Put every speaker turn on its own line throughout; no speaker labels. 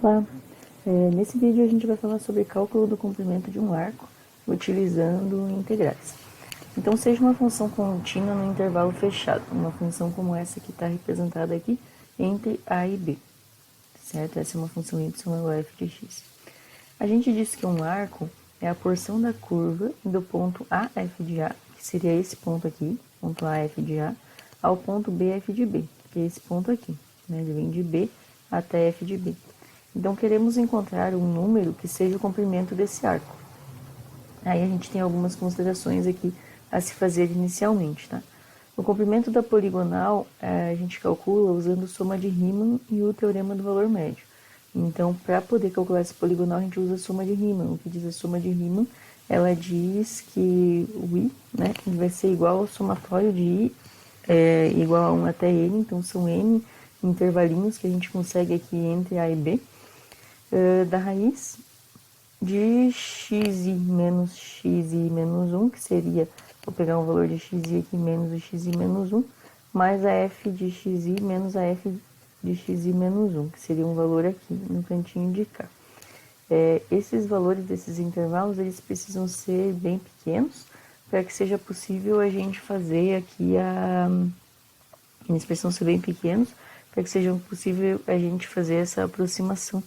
Olá, nesse vídeo a gente vai falar sobre cálculo do comprimento de um arco utilizando integrais. Então, seja uma função contínua no intervalo fechado, uma função como essa que está representada aqui entre a e b, certo? Essa é uma função y igual a f de x. A gente disse que um arco é a porção da curva do ponto A, f de A, que seria esse ponto aqui, ponto A, f de A, ao ponto B, f de B, que é esse ponto aqui, né? Ele vem de B até f de B. Então, queremos encontrar um número que seja o comprimento desse arco. Aí a gente tem algumas considerações aqui a se fazer inicialmente, tá? O comprimento da poligonal a gente calcula usando soma de Riemann e o teorema do valor médio. Então, para poder calcular essa poligonal, a gente usa a soma de Riemann. O que diz a soma de Riemann? Ela diz que o i, né, vai ser igual ao somatório de i igual a 1 até n, então são n intervalinhos que a gente consegue aqui entre a e b, da raiz de xi menos 1, que seria, vou pegar um valor de xi aqui menos o xi menos 1, mais a f de xi menos a f de xi menos 1, que seria um valor aqui no cantinho de cá. Esses valores desses intervalos, eles precisam ser bem pequenos, para que seja possível a gente fazer aqui eles precisam ser bem pequenos, para que seja possível a gente fazer essa aproximação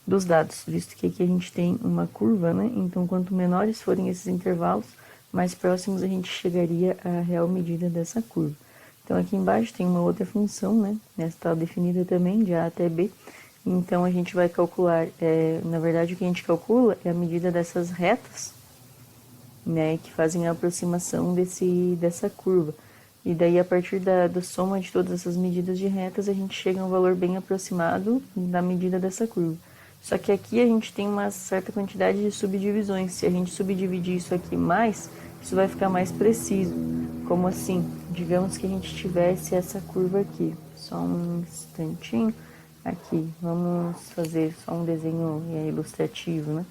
dos dados, visto que aqui a gente tem uma curva, né? Então, quanto menores forem esses intervalos, mais próximos a gente chegaria à real medida dessa curva. Então, aqui embaixo tem uma outra função, né? Essa está definida também, de A até B. Então, a gente vai calcular, na verdade, o que a gente calcula é a medida dessas retas, né? Que fazem a aproximação dessa curva. E daí, a partir da soma de todas essas medidas de retas, a gente chega a um valor bem aproximado da medida dessa curva. Só que aqui a gente tem uma certa quantidade de subdivisões. Se a gente subdividir isso aqui mais, isso vai ficar mais preciso. Como assim? Digamos que a gente tivesse essa curva aqui. Só um instantinho. Aqui, vamos fazer só um desenho ilustrativo, né?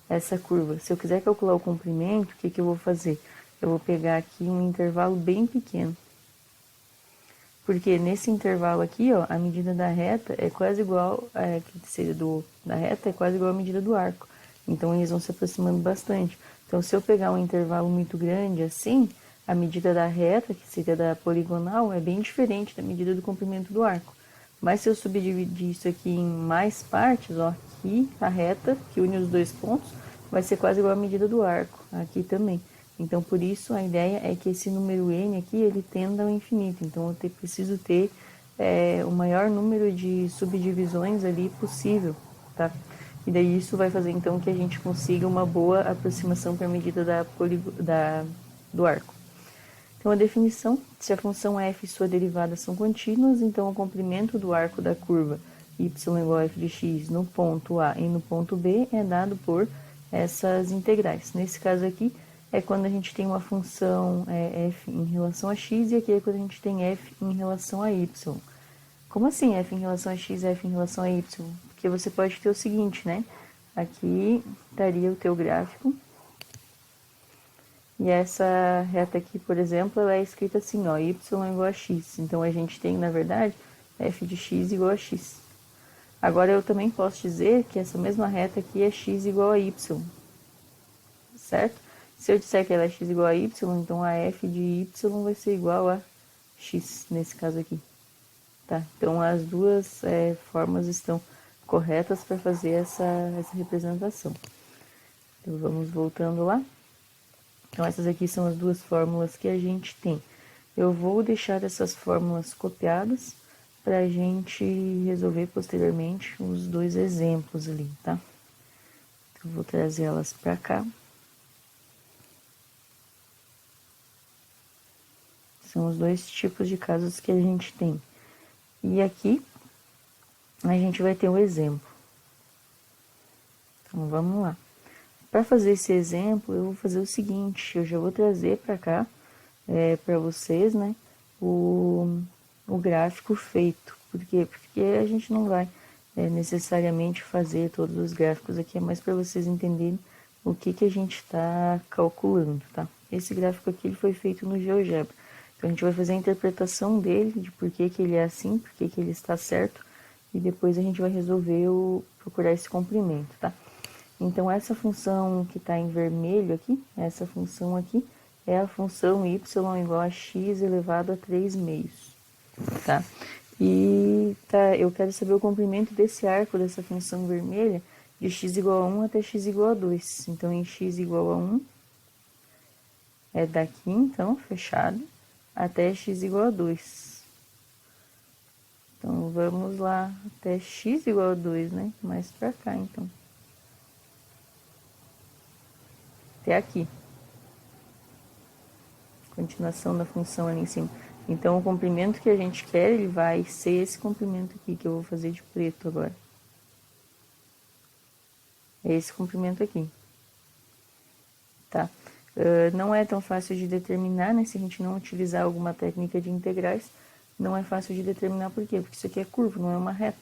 Essa curva. Se eu quiser calcular o comprimento, o que eu vou fazer? Eu vou pegar aqui um intervalo bem pequeno. Porque nesse intervalo aqui, ó, a medida da reta é quase igual, que seria da reta é quase igual à medida do arco. Então, eles vão se aproximando bastante. Então, se eu pegar um intervalo muito grande assim, a medida da reta, que seria da poligonal, é bem diferente da medida do comprimento do arco. Mas se eu subdividir isso aqui em mais partes, ó, aqui a reta, que une os dois pontos, vai ser quase igual à medida do arco, aqui também. Então, por isso, a ideia é que esse número n aqui, ele tenda ao infinito. Então, eu preciso ter o maior número de subdivisões ali possível, tá? E daí isso vai fazer, então, que a gente consiga uma boa aproximação para a medida do arco. Então, a definição, se a função f e sua derivada são contínuas, então o comprimento do arco da curva y igual a f de x no ponto A e no ponto B é dado por essas integrais. Nesse caso aqui, é quando a gente tem uma função f em relação a x, e aqui é quando a gente tem f em relação a y. Como assim f em relação a x e f em relação a y? Porque você pode ter o seguinte, né? Aqui estaria o teu gráfico, e essa reta aqui, por exemplo, ela é escrita assim, ó, y igual a x. Então, a gente tem, na verdade, f de x igual a x. Agora, eu também posso dizer que essa mesma reta aqui é x igual a y, certo? Se eu disser que ela é x igual a y, então a f de y vai ser igual a x, nesse caso aqui. Tá? Então, as duas formas estão corretas para fazer essa representação. Então, vamos voltando lá. Então, essas aqui são as duas fórmulas que a gente tem. Eu vou deixar essas fórmulas copiadas para a gente resolver posteriormente os dois exemplos ali, tá? Então, eu vou trazer elas para cá. São os dois tipos de casos que a gente tem. E aqui, a gente vai ter um exemplo. Então, vamos lá. Para fazer esse exemplo, eu vou fazer o seguinte, eu já vou trazer para cá, para vocês, né, o gráfico feito. Por quê? Porque a gente não vai necessariamente fazer todos os gráficos aqui, é mais para vocês entenderem o que a gente está calculando, tá? Esse gráfico aqui ele foi feito no GeoGebra. Então, a gente vai fazer a interpretação dele, de por que ele é assim, por que ele está certo, e depois a gente vai resolver procurar esse comprimento, tá? Então, essa função que está em vermelho aqui, essa função aqui, é a função y igual a x elevado a 3 meios, tá? E eu quero saber o comprimento desse arco dessa função vermelha de x igual a 1 até x igual a 2. Então, em x igual a 1, é daqui, então, fechado, até x igual a 2. Então, vamos lá até x igual a 2, né? Mais pra cá, então. Até aqui. Continuação da função ali em cima. Então, o comprimento que a gente quer, ele vai ser esse comprimento aqui, que eu vou fazer de preto agora. É esse comprimento aqui. Tá? Não é tão fácil de determinar, né? Se a gente não utilizar alguma técnica de integrais, não é fácil de determinar por quê? Porque isso aqui é curva, não é uma reta.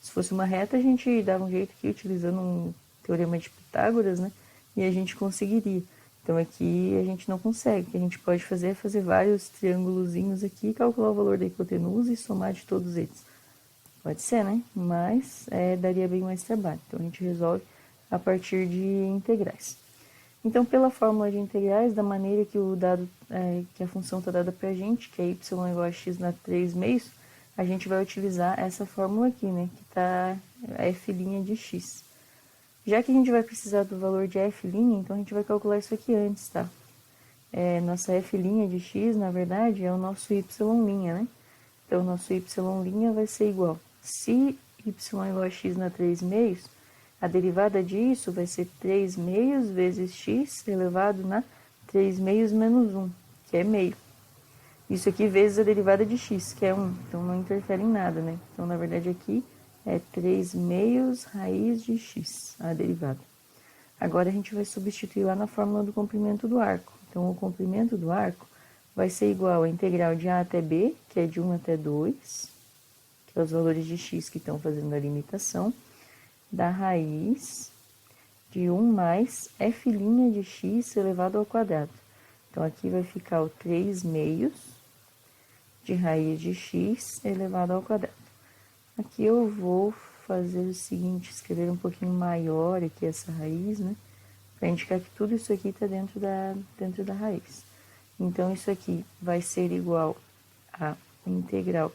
Se fosse uma reta, a gente dava um jeito aqui, utilizando um teorema de Pitágoras, né? E a gente conseguiria. Então, aqui a gente não consegue. O que a gente pode fazer é fazer vários triângulozinhos aqui, calcular o valor da hipotenusa e somar de todos eles. Pode ser, né? Mas daria bem mais trabalho. Então, a gente resolve a partir de integrais. Então, pela fórmula de integrais, da maneira que que a função está dada para a gente, que é y igual a x na 3 meios, a gente vai utilizar essa fórmula aqui, né? Que está f' de x. Já que a gente vai precisar do valor de f', então a gente vai calcular isso aqui antes, tá? Nossa f' de x, na verdade, é o nosso y', né? Então, o nosso y' vai ser igual. Se y igual a x na 3 meios, a derivada disso vai ser 3 meios vezes x elevado na 3 meios menos 1, que é meio. Isso aqui vezes a derivada de x, que é 1, então não interfere em nada, né? Então, na verdade, aqui é 3 meios raiz de x, a derivada. Agora, a gente vai substituir lá na fórmula do comprimento do arco. Então, o comprimento do arco vai ser igual a integral de a até b, que é de 1 até 2, que é os valores de x que estão fazendo a limitação, da raiz de 1 mais f' de x elevado ao quadrado. Então, aqui vai ficar o 3 meios de raiz de x elevado ao quadrado. Aqui eu vou fazer o seguinte, escrever um pouquinho maior aqui essa raiz, né? Para indicar que tudo isso aqui está dentro da raiz. Então, isso aqui vai ser igual a integral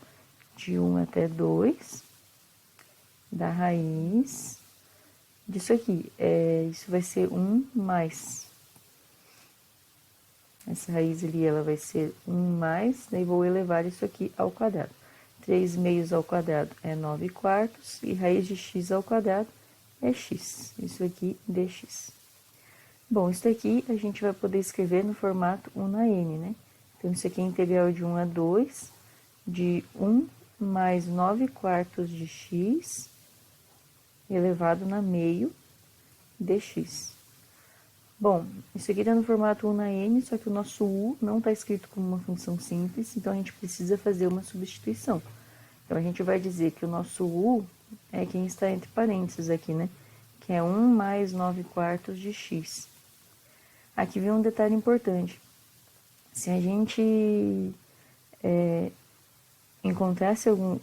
de 1 até 2 da raiz disso aqui. Isso vai ser 1 mais. Essa raiz ali, ela vai ser 1 mais, daí vou elevar isso aqui ao quadrado. 3 meios ao quadrado é 9 quartos, e raiz de x ao quadrado é x. Isso aqui, dx. Bom, isso aqui a gente vai poder escrever no formato 1 na n, né? Então, isso aqui é integral de 1 a 2, de 1 mais 9 quartos de x elevado na meio dx. Bom, isso aqui está no formato 1 na n, só que o nosso u não está escrito como uma função simples, então a gente precisa fazer uma substituição. Então, a gente vai dizer que o nosso u é quem está entre parênteses aqui, né? Que é 1 mais 9 quartos de x. Aqui vem um detalhe importante. Se a gente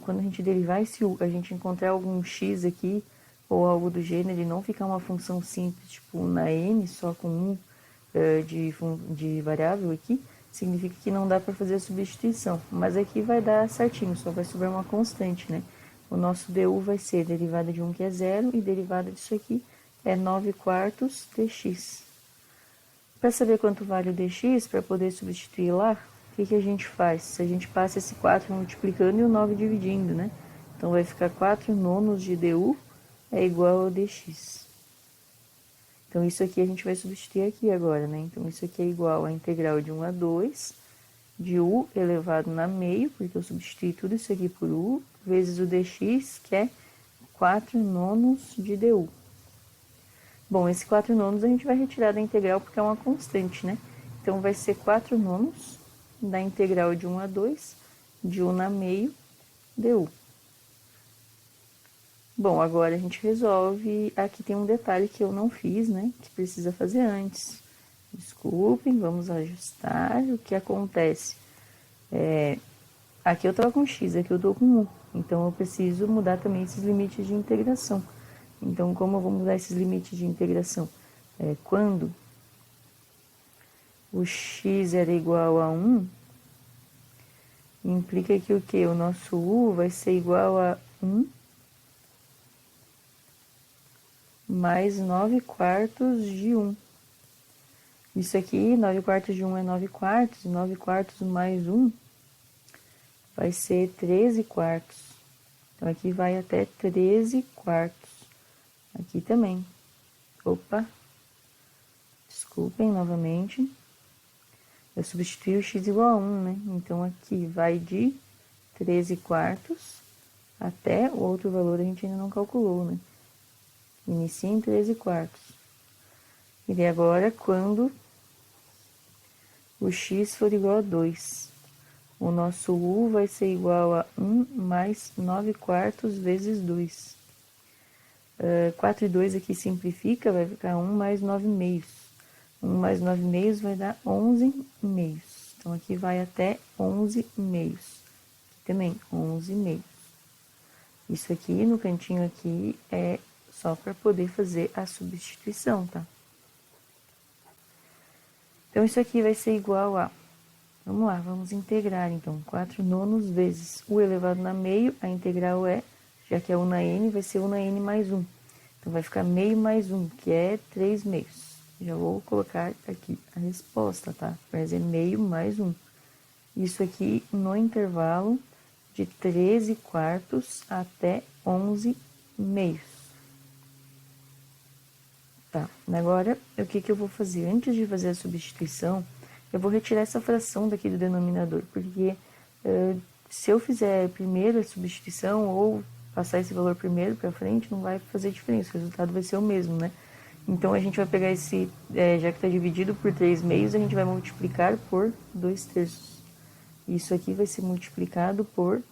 quando a gente derivar esse u, a gente encontrar algum x aqui, ou algo do gênero, e não ficar uma função simples, tipo na n, só com 1 de variável aqui, significa que não dá para fazer a substituição. Mas aqui vai dar certinho, só vai sobrar uma constante, né? O nosso du vai ser derivada de 1, que é 0, e derivada disso aqui é 9 quartos dx. Para saber quanto vale o dx, para poder substituir lá, o que a gente faz? A gente passa esse 4 multiplicando e o 9 dividindo, né? Então, vai ficar 4 nonos de du é igual ao dx. Então, isso aqui a gente vai substituir aqui agora, né? Então, isso aqui é igual a integral de 1 a 2 de u elevado na meio, porque eu substituí tudo isso aqui por u, vezes o dx, que é 4 nonos de du. Bom, esse 4 nonos a gente vai retirar da integral porque é uma constante, né? Então, vai ser 4 nonos da integral de 1 a 2 de u na meio du. Bom, agora a gente resolve. Aqui tem um detalhe que eu não fiz, né? Que precisa fazer antes. Desculpem, vamos ajustar. O que acontece? Aqui eu tô com x, aqui eu tô com 1. Então, eu preciso mudar também esses limites de integração. Então, como eu vou mudar esses limites de integração? Quando o x era igual a 1, implica que o quê? O nosso u vai ser igual a 1 mais 9 quartos de 1. Isso aqui, 9 quartos de 1 é 9 quartos, 9 quartos mais 1 vai ser 13 quartos. Então, aqui vai até 13 quartos. Aqui também. Opa, desculpem novamente. Eu substituí o x igual a 1, né? Então, aqui vai de 13 quartos até o outro valor a gente ainda não calculou, né? Inicia em 13 quartos. E daí agora, quando o x for igual a 2, o nosso u vai ser igual a 1 mais 9 quartos vezes 2. 4 e 2 aqui simplifica, vai ficar 1 mais 9 meios. 1 mais 9 meios vai dar 11 meios. Então, aqui vai até 11 meios. Aqui também, 11 meios. Isso aqui, no cantinho aqui, é só para poder fazer a substituição, tá? Então, isso aqui vai ser igual a... Vamos lá, vamos integrar, então. 4 nonos vezes u elevado na meio, a integral é, já que é 1 na n, vai ser 1 na n mais 1. Então, vai ficar meio mais 1, que é 3 meios. Já vou colocar aqui a resposta, tá? Vai ser meio mais 1. Isso aqui no intervalo de 13 quartos até 11 meios. Tá, agora, o que eu vou fazer? Antes de fazer a substituição, eu vou retirar essa fração daqui do denominador, porque se eu fizer primeiro a substituição ou passar esse valor primeiro para frente, não vai fazer diferença, o resultado vai ser o mesmo, né? Então, a gente vai pegar esse, já que está dividido por 3 meios, a gente vai multiplicar por 2 terços. Isso aqui vai ser multiplicado por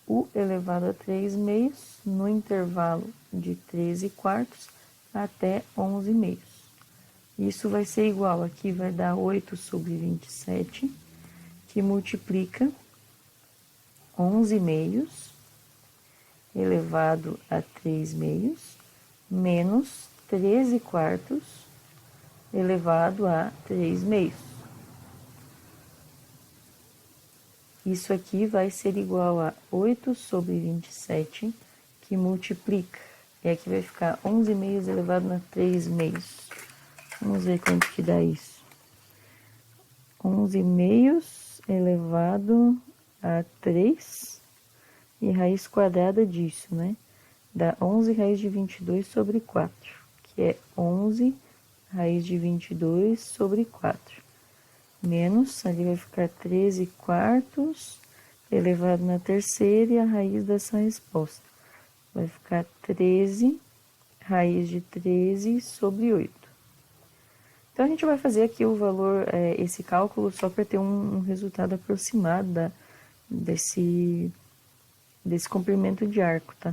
u elevado a 3 meios no intervalo de 13 quartos até 11 meios. Isso vai ser igual, aqui vai dar 8 sobre 27, que multiplica 11 meios elevado a 3 meios, menos 13 quartos elevado a 3 meios. Isso aqui vai ser igual a 8 sobre 27, que multiplica. E aqui vai ficar 11 meios elevado a 3 meios. Vamos ver quanto que dá isso. 11 meios elevado a 3 e raiz quadrada disso, né? Dá 11 raiz de 22 sobre 4, que é 11 raiz de 22 sobre 4. Menos, ali vai ficar 13 quartos elevado na terceira e a raiz dessa resposta. Vai ficar 13 raiz de 13 sobre 8. Então, a gente vai fazer aqui o valor, esse cálculo, só para ter um resultado aproximado desse comprimento de arco, tá?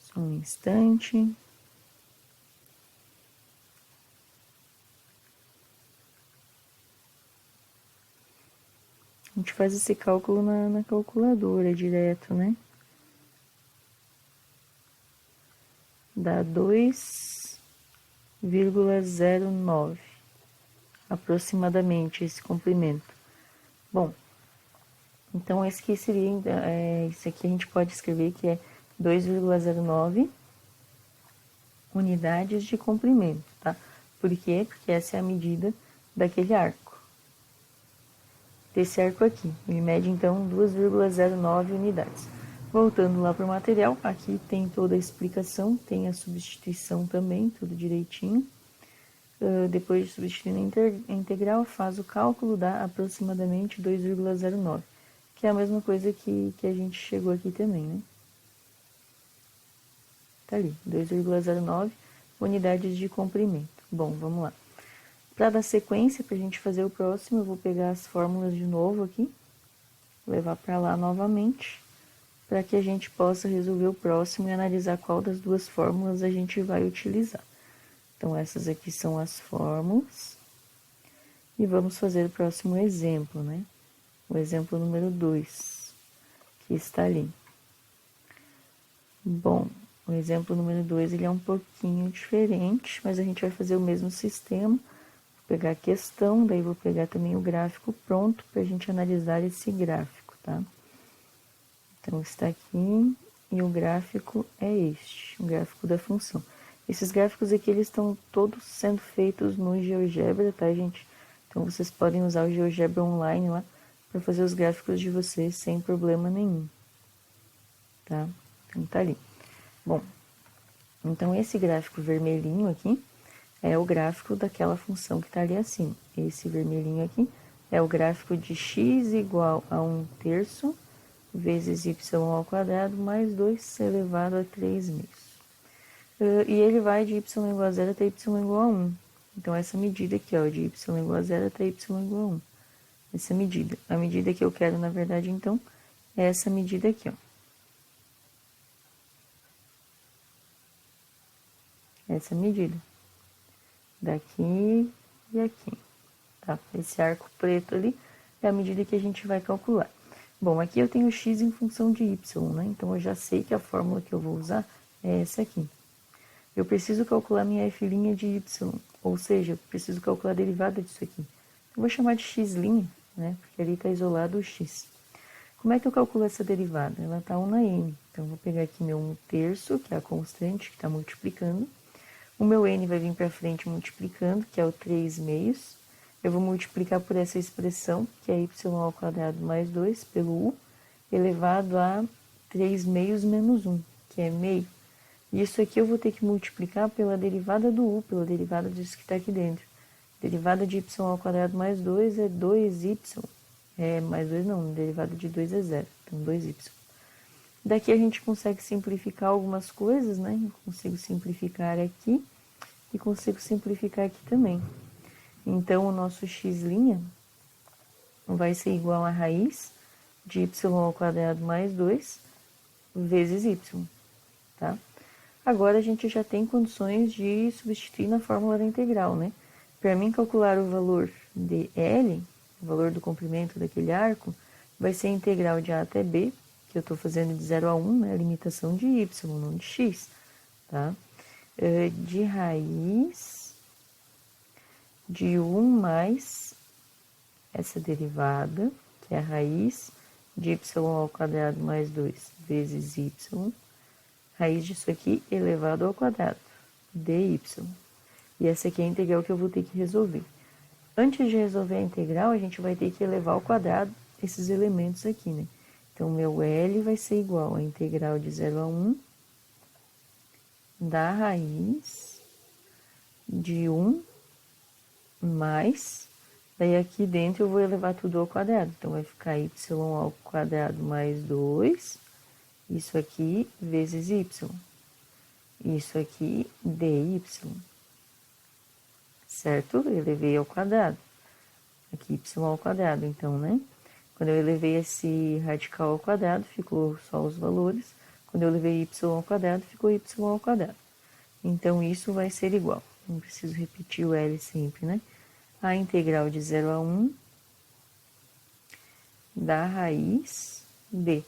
Só um instante. A gente faz esse cálculo na calculadora direto, né? Dá 2,09 aproximadamente esse comprimento. Bom, então esse aqui seria, esse aqui a gente pode escrever que é 2,09 unidades de comprimento, tá? Por quê? Porque essa é a medida daquele arco. Desse arco aqui, ele mede então 2,09 unidades. Voltando lá para o material, aqui tem toda a explicação, tem a substituição também, tudo direitinho. Depois de substituir a integral, faz o cálculo, dá aproximadamente 2,09, que é a mesma coisa que a gente chegou aqui também, né? Tá ali, 2,09 unidades de comprimento. Bom, vamos lá. Para dar sequência, para a gente fazer o próximo, eu vou pegar as fórmulas de novo aqui, levar para lá novamente, para que a gente possa resolver o próximo e analisar qual das duas fórmulas a gente vai utilizar. Então, essas aqui são as fórmulas. E vamos fazer o próximo exemplo, né? O exemplo número 2, que está ali. Bom, o exemplo número 2 ele é um pouquinho diferente, mas a gente vai fazer o mesmo sistema. Vou pegar a questão, daí vou pegar também o gráfico pronto para a gente analisar esse gráfico, tá? Então, está aqui e o gráfico é este, o gráfico da função. Esses gráficos aqui, eles estão todos sendo feitos no GeoGebra, tá, gente? Então, vocês podem usar o GeoGebra online lá para fazer os gráficos de vocês sem problema nenhum, tá? Então, tá ali. Bom, então esse gráfico vermelhinho aqui é o gráfico daquela função que está ali acima. Esse vermelhinho aqui é o gráfico de x igual a 1/3 vezes y ao quadrado mais 2 elevado a 3 meios. E ele vai de y igual a 0 até y igual a 1. Então, essa medida aqui, ó, de y igual a 0 até y igual a 1. Essa medida. A medida que eu quero, na verdade, então, é essa medida aqui, ó. Essa medida. Daqui e aqui. Tá? Esse arco preto ali é a medida que a gente vai calcular. Bom, aqui eu tenho x em função de y, né? Então, eu já sei que a fórmula que eu vou usar é essa aqui. Eu preciso calcular minha f' de y, ou seja, eu preciso calcular a derivada disso aqui. Eu vou chamar de x', né? Porque ali está isolado o x. Como é que eu calculo essa derivada? Ela está 1 na n. Então, eu vou pegar aqui meu 1/3, que é a constante que está multiplicando. O meu n vai vir para frente multiplicando, que é o 3 meios. Eu vou multiplicar por essa expressão, que é y ao quadrado mais 2, pelo u, elevado a 3 meios menos 1, que é meio. Isso aqui eu vou ter que multiplicar pela derivada do u, pela derivada disso que está aqui dentro. Derivada de y ao quadrado mais 2 é 2y. Mais 2 não, derivada de 2 é 0, então 2y. Daqui a gente consegue simplificar algumas coisas, né? Eu consigo simplificar aqui e consigo simplificar aqui também. Então, o nosso x' vai ser igual a raiz de y ao quadrado mais 2 vezes y, tá? Agora, a gente já tem condições de substituir na fórmula da integral, né? Para mim calcular o valor de L, o valor do comprimento daquele arco, vai ser a integral de A até B, que eu estou fazendo de 0 a 1, né? A limitação de y, não de x, tá? De raiz de 1 mais essa derivada, que é a raiz de y ao quadrado mais 2 vezes y, raiz disso aqui elevado ao quadrado, dy. E essa aqui é a integral que eu vou ter que resolver. Antes de resolver a integral, a gente vai ter que elevar ao quadrado esses elementos aqui, né? Então, meu L vai ser igual a integral de 0 a 1 da raiz de 1 mais, daí aqui dentro eu vou elevar tudo ao quadrado. Então, vai ficar y ao quadrado mais 2, isso aqui vezes y. Isso aqui dy. Certo? Eu elevei ao quadrado. Aqui y ao quadrado, então, né? Quando eu elevei esse radical ao quadrado, ficou só os valores. Quando eu elevei y ao quadrado, ficou y ao quadrado. Então, isso vai ser igual. Não preciso repetir o L sempre, né? A integral de 0 a 1 da raiz de.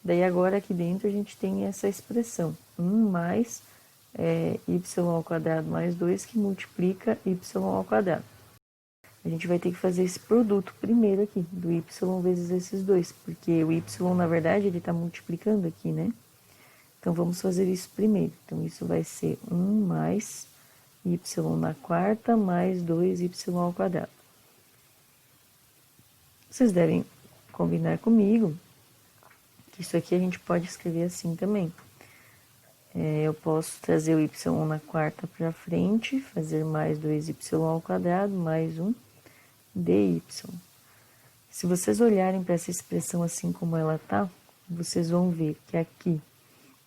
Daí, agora, aqui dentro, a gente tem essa expressão. 1 mais y ao quadrado mais 2, que multiplica y ao quadrado. A gente vai ter que fazer esse produto primeiro aqui, do y vezes esses dois, porque o y, na verdade, ele está multiplicando aqui, né? Então, vamos fazer isso primeiro. Então, isso vai ser 1 mais y na quarta mais 2y ao quadrado. Vocês devem combinar comigo que isso aqui a gente pode escrever assim também. Eu posso trazer o y na quarta para frente, fazer mais 2y ao quadrado mais 1 dy. Se vocês olharem para essa expressão assim como ela está, vocês vão ver que aqui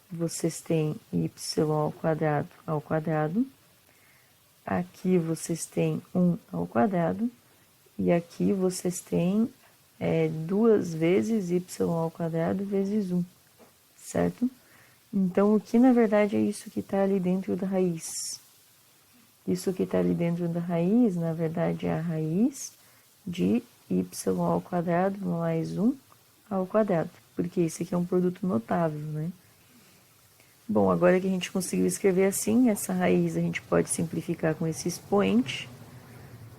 vocês têm y ao quadrado, aqui vocês têm 1 ao quadrado, e aqui vocês têm 2 vezes y ao quadrado vezes 1, certo? Então, o que na verdade é isso que está ali dentro da raiz? Isso que está ali dentro da raiz, na verdade, é a raiz de y ao quadrado mais 1 ao quadrado. porque esse aqui é um produto notável, né? Bom, agora que a gente conseguiu escrever assim, essa raiz a gente pode simplificar com esse expoente.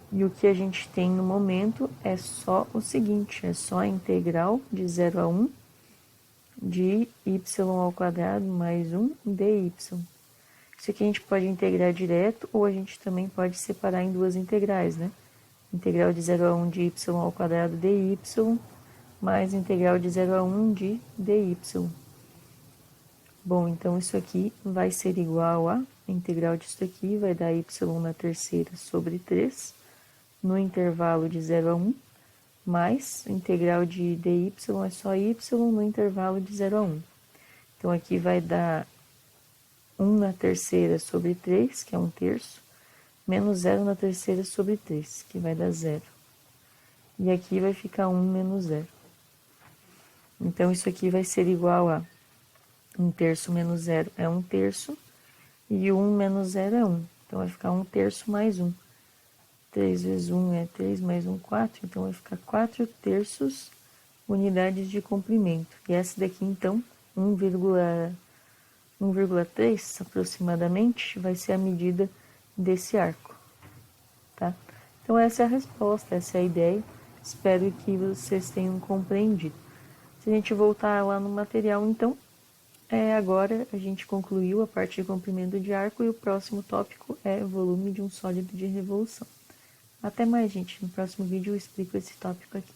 E o que a gente tem no momento é só o seguinte, é só a integral de 0 a 1 de y ao quadrado mais 1 dy. Isso aqui a gente pode integrar direto ou a gente também pode separar em duas integrais, né? Integral de 0 a 1 de y ao quadrado dy mais integral de 0 a 1 de dy. Bom, então isso aqui vai ser igual a integral disso aqui, vai dar y na terceira sobre 3, no intervalo de 0 a 1, mais integral de dy é só y no intervalo de 0 a 1. Então aqui vai dar 1 na terceira sobre 3, que é 1/3, menos 0 na terceira sobre 3, que vai dar 0. E aqui vai ficar 1 menos 0. Então isso aqui vai ser igual a 1/3 menos 0 é 1/3, e 1 menos 0 é 1. Então vai ficar 1/3 mais 1. 3 vezes 1 é 3, mais 1, 4. Então vai ficar 4/3 unidades de comprimento. E essa daqui, então, 1,3 aproximadamente, vai ser a medida desse arco. Tá? Então essa é a resposta, essa é a ideia. Espero que vocês tenham compreendido. Se a gente voltar lá no material, então, agora a gente concluiu a parte de comprimento de arco e o próximo tópico é volume de um sólido de revolução. Até mais, gente. No próximo vídeo eu explico esse tópico aqui.